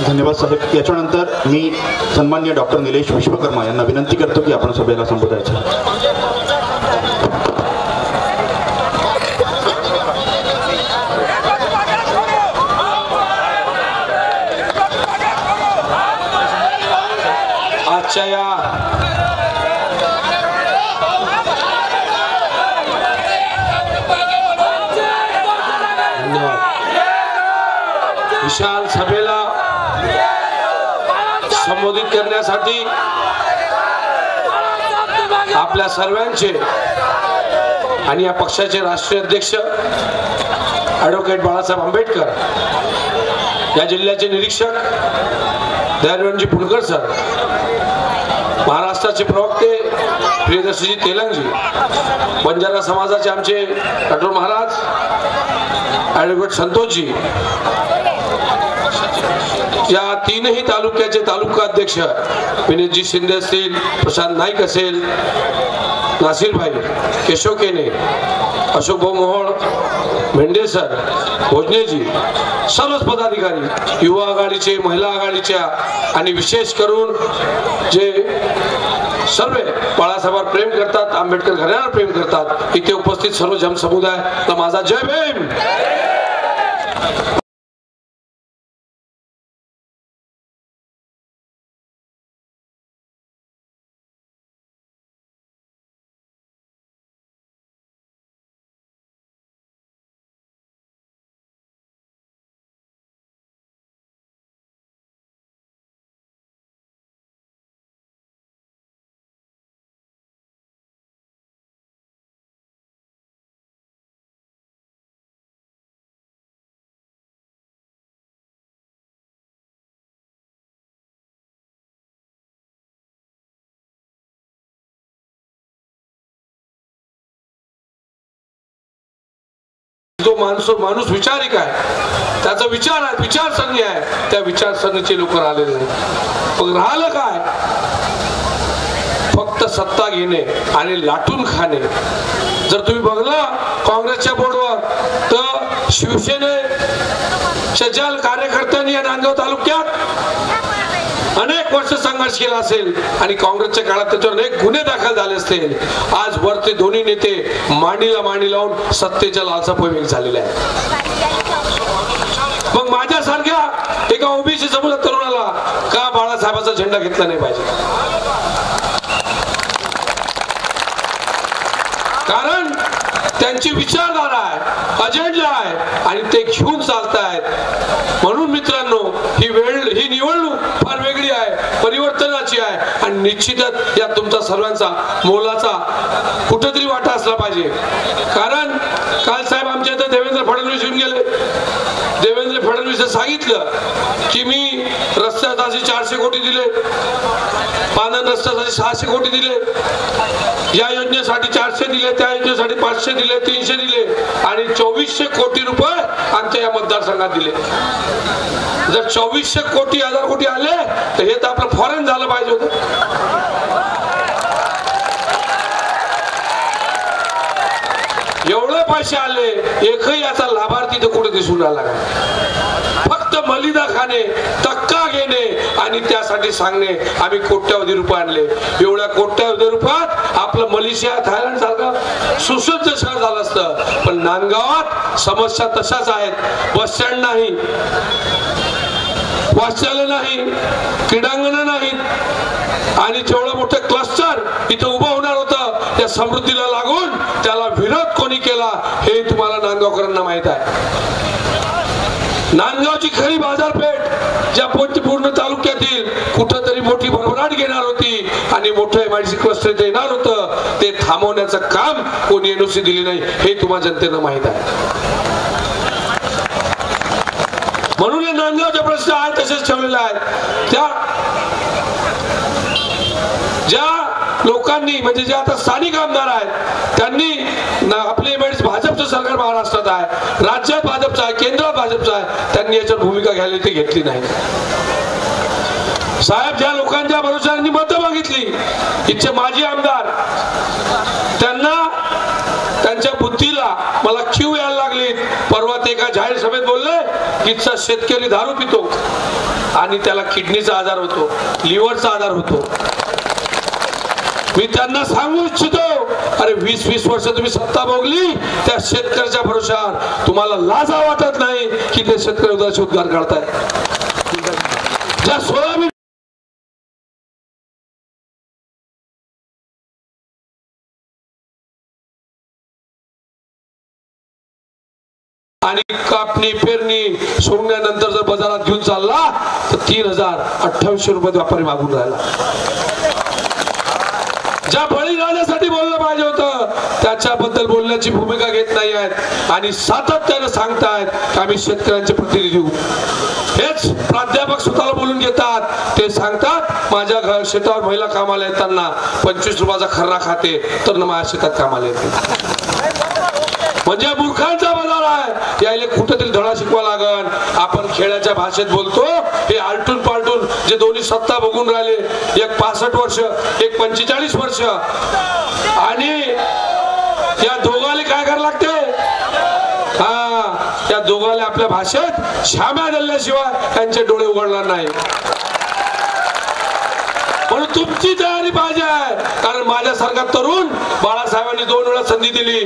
धन्यवाद साहेब। याच्यानंतर मी सन्माननीय डॉक्टर निलेश विश्वकर्मा यांना विनंती करतो की आपण सभेला संबोधायचं। आजच्या या विशाल सभेला संबोधित करण्यासाठी आपल्या सर्वांचे आणि या पक्षाचे राष्ट्रीय अध्यक्ष ॲडव्होकेट बाळासाहेब आंबेडकर, या जिल्ह्याचे निरीक्षक दयानंदजी पुणकर सर, महाराष्ट्राचे प्रवक्ते प्रियदर्शनजी तेलंगजी, बंजारा समाजाचे आमचे डॉक्टर महाराज ॲडव्होकेट संतोषजी, या तीनही तालुक्याचे तालुका अध्यक्ष विनीतजी शिंदे असतील, प्रशांत नाईक असेल, नासिर भाई, केशव केने, अशोक भाऊ मोहोळ, भेंडे सर, भोजनेजी, सर्वच पदाधिकारी, युवा आघाडीचे, महिला आघाडीच्या आणि विशेष करून जे सर्व बाळासाहेबांवर प्रेम करतात, आंबेडकर घराण्यावर प्रेम करतात, इथे उपस्थित सर्व जनसमुदाय माझा जय भीम। जो माणूस विचारिक आहे, त्याचा विचार आहे, विचारसरणी आहे, त्या विचारसरणीचे लोक राहिलेले नाही। पण राहिलं काय, फक्त सत्ता घेणे आणि लाटून खाणे। जर तुम्ही बघला काँग्रेसच्या बोर्डवर तर शिवसेनेच्या ज्या कार्यकर्त्यांनी या नांदगाव तालुक्यात अनेक वर्ष संघर्ष केला असेल आणि काँग्रेसच्या काळात त्याच्यावर अनेक गुन्हे दाखल झाले असतील, आज वरते दोन्ही नेते मांडीला मांडी लावून सत्तेच्या लालसापोटी झालेले आहेत। मग माझ्यासारख्या एका ओबीसी समाज तरुणाला का बाळासाहेबांचा झेंडा घेतला नाही पाहिजे? कारण त्यांची विचारधारा आहे, अजेंडा आहे आणि ते घेऊन चालतायत। म्हणून मित्रांनो, ही निवडणूक फार वेगळी आहे, परिवर्तनाची आहे आणि निश्चितच या तुमचा सर्वांचा मोलाचा कुठेतरी वाटा असला पाहिजे। कारण काल साहेब आमच्या इथे देवेंद्र फडणवीस येऊन गेले। देवेंद्र फडणवीस सांगितलं की मी रस्त्यासाठी 400 कोटी दिले, पानन रस्त्यासाठी 600 कोटी दिले, या योजनेसाठी 400 दिले, त्या योजनेसाठी 500 दिले, 300 दिले आणि 2400 कोटी रुपये आमच्या या मतदारसंघात दिले। जर 2400 कोटी 1000 कोटी आले तर हे तर आपलं फॉरेन झालं पाहिजे होतं। एवढे पैसे आले, एकही याचा लाभार्थी तर कुठे दिसून आला का? फक्त मलिदा खाणे, धक्का घेणे आणि त्यासाठी सांगणे आम्ही कोट्यावधी रुपये आणले। एवढ्या कोट्यावधी रुपयात आपलं मलेशिया, थायलंड सारखं सुसज्ज शहर झालं असतं। पण नांदगावात समस्या तशाच आहेत। बस स्टँड नाही, वाचनालय नाही, क्रीडांगण नाहीत आणि जेवढं मोठं क्लस्टर इथं उभं होणार होतं, त्या समृद्धीला लागून त्याला विरोध कोणी केला हे तुम्हाला नांदगावकरांना माहित आहे। नांदगावची खरी बाजारपेठ ज्या पूर्ण तालुक्यातील कुठंतरी मोठी भरभराट घेणार होती आणि मोठं एमआयडीसी क्लस्टर येणार होतं, ते थांबवण्याचं काम कोणी एनओसी दिली नाही हे तुम्हा जनतेनं माहित आहे। म्हणून हे नांदगावचे प्रश्न आहेत तसेच ठेवलेले आहेत। त्या ज्या लोकांनी म्हणजे जे आता स्थानिक आमदार आहेत त्यांनी आपले भाजपचं सरकार महाराष्ट्रात आहे, राज्यात भाजपचं आहे, केंद्रात भाजपचं आहे, त्यांनी याच्यावर भूमिका घ्यायला ते घेतली नाही। साहेब ज्या लोकांच्या भरोशाने मतं मागितली, इथचे माजी आमदार, त्यांना त्यांच्या बुद्धीला मला क्यू यायला लागली, परवा ते एका जाहीर सभेत बोलले की शेतकरी दारू पितो आणि त्याला किडनीचा आजार होतो, लिव्हरचा आजार होतो. मी त्यांना सांगू इच्छितो, अरे 20-20 वर्ष तुम्ही सत्ता भोगली, त्या शेतकऱ्याच्या भरोशावर तुम्हाला लाजा वाटत नाही की ते शेतकरी उद्धाराचे उद्गार काढताय. ज्या सोयाबीन आणि कापणी पेरणी सोडण्यानंतर जर बाजारात घेऊन चालला तर 3028 रुपये व्यापारी मागून राहिला. ज्या बळीराजासाठी बोललं पाहिजे होतं त्याच्याबद्दल बोलण्याची भूमिका घेत नाही आहेत आणि सातत्याने सांगतायत की आम्ही शेतकऱ्यांचे प्रतिनिधी होऊ. हेच प्राध्यापक स्वतःला बोलून घेतात. ते सांगतात माझ्या घर शेतावर महिला कामाला येताना 25 रुपयाचा खर्रा खाते तर माझ्या शेतात कामाला येते. म्हणजे मूर्खांचा बाजार आहे. यायला कुठेतरी धडा शिकवा लागन. आपण खेळाच्या भाषेत बोलतो, हे आलटून पालटून जे दोन्ही सत्ता बघून राहिले, एक 65 वर्ष एक 45 वर्ष, आणि या दोघाले काय करायला लागते, हा त्या दोघाले आपल्या भाषेत शाम्या दिल्याशिवाय त्यांचे डोळे उघडणार नाही. म्हणून तुमची तयारी पाहिजे, कारण माझ्यासारखा तरुण बाळासाहेबांनी 2 वेळा संधी दिली.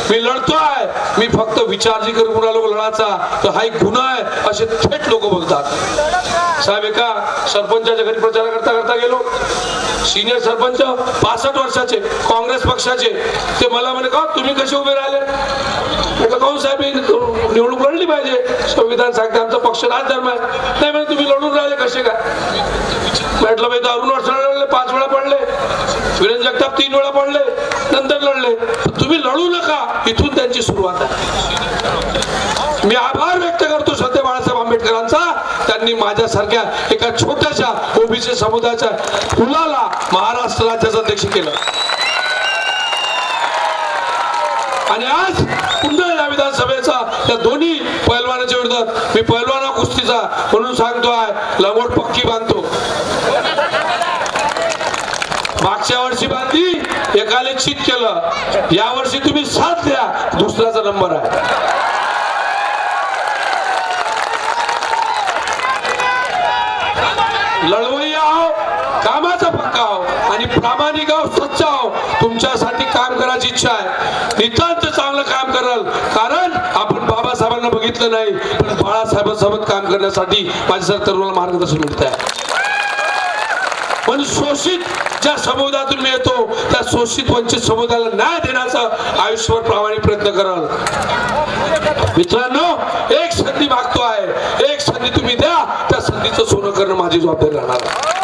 मी लढतोय, मी फक्त विचार जी करून कुणाला लढायचा तर हा एक गुन्हा आहे असे थेट लोक बोलतात. साहेब एका सरपंचाच्या घरी प्रचार करता करता गेलो. सिनियर सरपंच 65 वर्षाचे काँग्रेस पक्षाचे, ते मला म्हणे का तुम्ही कसे उभे राहिले. म्हटलं काहून साहेब निवडणूक लढली पाहिजे, संविधान सांगते आमचा पक्ष राजधर्म आहे. नाही म्हणे तुम्ही लढून राहिले कसे काय. म्हटलं भाई अरुण वर्षाला लढले, 5 वेळा पडले, वीरेंद्र जगताप 3 वेळा पडले, नंतर लढले. तुम्ही लढू नका, इथून त्यांची सुरुवात आहे. मी आभार व्यक्त करतो सध्या बाळासाहेब आंबेडकरांचा. त्यांनी माझ्यासारख्या एका छोट्याशा ओबीसी समुदायाच्या मुलाला महाराष्ट्र राज्याचं अध्यक्ष केलं. आणि आज पुन्हा या विधानसभेचा त्या दोन्ही पैलवानाच्या विरोधात मी पैलवाना कुस्तीचा म्हणून सांगतोय, लंगोट पक्की बांधतो. मागच्या वर्षी बांधली, एकाले चित केलं, या वर्षी तुम्ही साथ द्या, दुसऱ्याचा नंबर आहे. लढवय्या आहो, कामाचा पक्का आहो आणि प्रामाणिक आहो, सच्चा आहो. तुमच्यासाठी काम करायची इच्छा आहे, नितांत चांगलं काम कराल. कारण आपण बाबासाहेबांना बघितलं नाही, पण बाळासाहेबांसोबत काम करण्यासाठी माझ्यासारख्या तरुणाला मार्गदर्शन मिळत आहे. पण शोषित ज्या समुदायातून मी येतो त्या शोषित वंचित समुदायाला न्याय देण्याचा आयुष्यभर प्रामाणिक प्रयत्न कराल. मित्रांनो, एक संधी मागतो आहे, एक संधी तुम्ही द्या, त्या संधीचं सोनं करणं माझी जबाबदारी राहणार.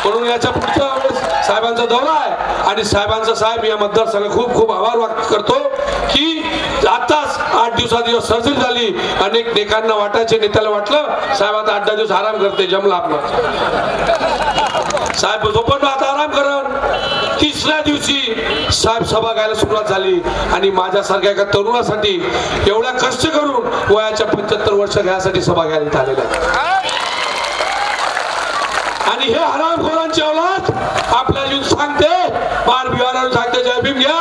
म्हणून याच्या पुढच्या वेळेस साहेबांचा दौरा आहे आणि साहेबांचा साहेब या मतदारसंघात खूप खूप आभार व्यक्त करतो की आताच 8 दिवसात सर्जरी झाली. अनेक नेत्यांना वाटायचे, नेत्याला वाटलं साहेब आता 8-10 दिवस आराम करते, जमला आपलं. साहेब झोपण आता आराम करण. 3ऱ्या दिवशी साहेब सभा घ्यायला सुरुवात झाली आणि माझ्यासारख्या एका तरुणासाठी एवढ्या कष्ट करून वयाच्या 75 वर्ष घ्यायसाठी सभा घ्यायला आलेल्या. आणि हे हरामखोरांची औलाद आपल्याला येऊन सांगते, बार बिहारावर सांगते जय भीम घ्या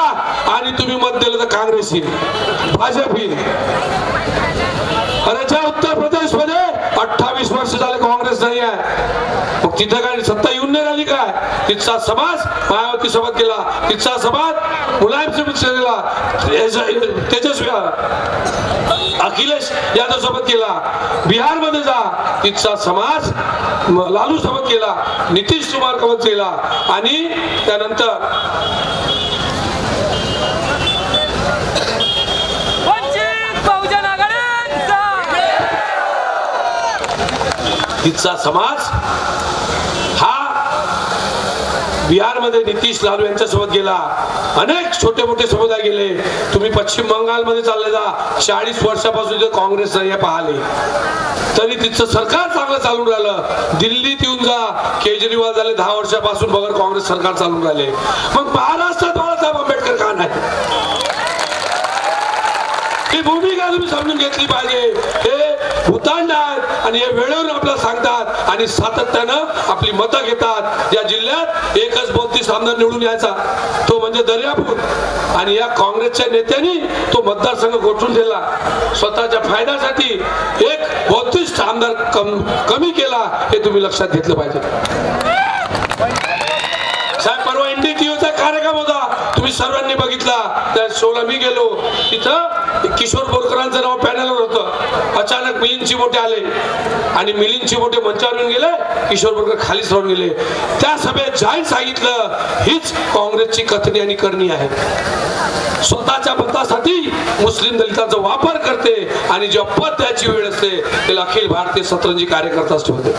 आणि तुम्ही मत दिलं तर काँग्रेस येईल, भाजप येईल. अरे ज्या उत्तर प्रदेश मध्ये 28 वर्ष झाले काँग्रेस नाही आहे, मग तिथं काय सत्ता येऊन नाही राहिली काय. तिथचा समाज मायावती सोबत गेला, तिथचा समाज मुलायम सोबत गेला, तेजस्वी अखिलेश यादव सोबत केला. बिहार मध्ये जा, तिथचा समाज लालू सोबत केला, नितीश कुमार सोबत केला आणि त्यानंतर तिथचा समाज हा बिहार मध्ये नितीश लालू यांच्या सोबत गेला. अनेक छोटे मोठे समुदाय गेले. तुम्ही पश्चिम बंगाल मध्ये चालले जा, 40 वर्षापासून काँग्रेस नाही पाहिले तरी तिथचं सरकार चांगलं चालून राहिलं. दिल्लीत येऊन जा, केजरीवाल झाले 10 वर्षापासून बघा काँग्रेस सरकार चालून राहिले. मग महाराष्ट्रात बाळासाहेब आंबेडकर का नाही, ही भूमिका तुम्ही समजून घेतली पाहिजे. हे भूतांड आहेत आणि हे वेळेवर आपल्याला सांगतात आणि सातत्यानं आपली मतं घेतात. या जिल्ह्यात एकच 32 आमदार निवडून यायचा, तो म्हणजे दर्यापूर. आणि या काँग्रेसच्या नेत्यांनी तो मतदारसंघ गोठून दिला. स्वतःच्या फायद्यासाठी एक 32 आमदार कमी केला, हे तुम्ही लक्षात घेतलं पाहिजे. साहेब, परवा NDTVचा कार्यक्रम होता, तुम्ही सर्वांनी बघितला. त्या शोला मी गेलो, तिथं किशोर बोरकरांचं नाव पॅनलवर होतं. अचानक मिलिंद चिमोटे आले आणि मिलिंद चिमोटे मंचावर येऊन गेले, किशोर बोरकर खालीच राहून गेले. त्या सभेत जाहीर सांगितलं, हीच काँग्रेसची कथनी आणि करणी आहे. स्वतःच्या मतासाठी मुस्लिम दलितांचा वापर करते आणि जेव्हा पद द्यायची वेळ असते त्याला अखिल भारतीय सतरंजी कार्यकर्ताच ठेवते.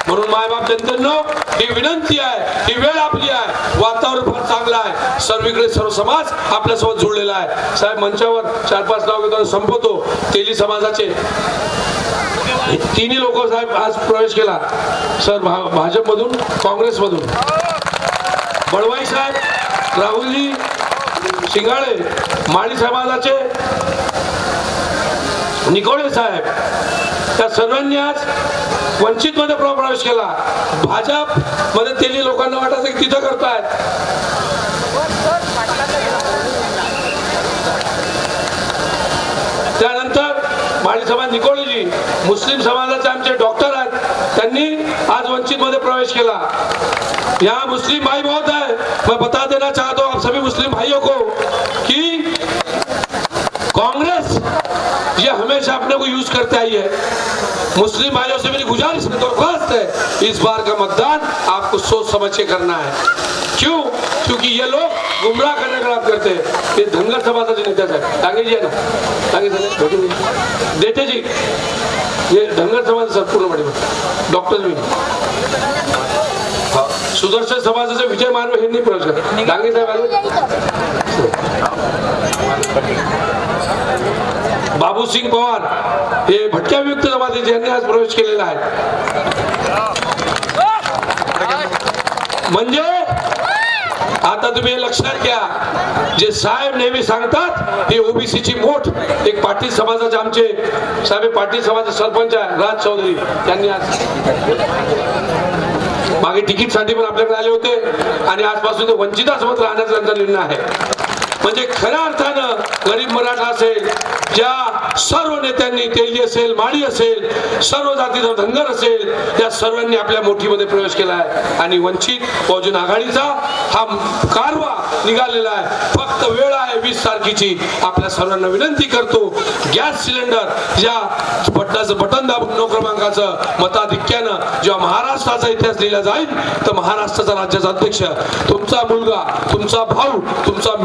म्हणून मायबाप जनतेनो, ही विनंती आहे, ही वेळ आपली आहे. वातावरण फार चांगलं आहे, सर्वीकडे सर्व समाज आपल्यासोबत जुळलेला आहे. साहेब, मंचावर 4-5 नाव घेतो, संपवतो. तेली समाजाचे तिन्ही लोक साहेब आज प्रवेश केला. सर, भाजपमधून, काँग्रेसमधून बळवाई साहेब, राहुलजी शिंगाळे, माळी समाजाचे निकोळे साहेब, त्या सर्वांनी आज वंचित मध्ये प्रवेश केला. भाजप मध्ये तेली लोकांना वाटायचं की तिथं करतायत. त्यानंतर माळी समाज निकोळेजी, मुस्लिम समाजाचे आमचे डॉक्टर आहेत, त्यांनी आज वंचित मध्ये प्रवेश केला. यहाँ मुस्लिम भाई बहुत है. मैं बता देना चाहता हूँ आप सभी मुस्लिम भाइयों को कि कांग्रेस ये हमेशा अपने को यूज करते आई है. मुस्लिम भाइयों से मेरी गुजारिश है, दरख्वास्त है, इस बार का मतदान आपको सोच समझ के करना है. क्यों? क्योंकि ये लोग गुमराह करने का काम करते हैं. ये धनगर समाजाचे नेते साहेब, टांगे जी आहे ना, टांगे साहेब, देते जी, ये धनगर समाज सर पूर्ण पाठीमागे डॉक्टर मी, सुदर्शन समाजाचे विजय मानव यांनी प्रवेश केला. डांगे साहेब आले, बाबूसिंग पवार हे भटक्या विमुक्त जमातीचे यांनी आज प्रवेश केलेला आहे. म्हणजे आता तुम्ही हे लक्षात घ्या, जे साहेब नेहमी सांगतात ही ओबीसीची मोठ. एक पाटील समाजाचे आमचे साहेब, पाटील समाजाचे सरपंच आहे राज चौधरी, त्यांनी आज मागे तिकीट साठी पण आपल्याकडे आले होते आणि आजपासून ते वंचितासोबत राहण्याचा त्यांचा निर्णय आहे. म्हणजे खऱ्या अर्थानं गरीब मराठा असेल, ज्या सर्व नेत्यांनी, तेली असेल, माळी असेल, सर्व जातीचा धनगर असेल, या सर्वांनी आपल्या मोठीमध्ये प्रवेश केला आहे. आणि वंचित बहुजन आघाडीचा हा कारवा निघालेला आहे. फक्त वेळ आहे 20 तारखेची. आपल्या सर्वांना विनंती करतो, गॅस सिलेंडर ज्या बटनाचं बटन दाबून 9 क्रमांकाचं मताधिक्यानं जेव्हा महाराष्ट्राचा इतिहास लिहिला जाईल, तर महाराष्ट्राचा राज्याचा अध्यक्ष तुमचा मुलगा, तुमचा भाऊ, तुमचा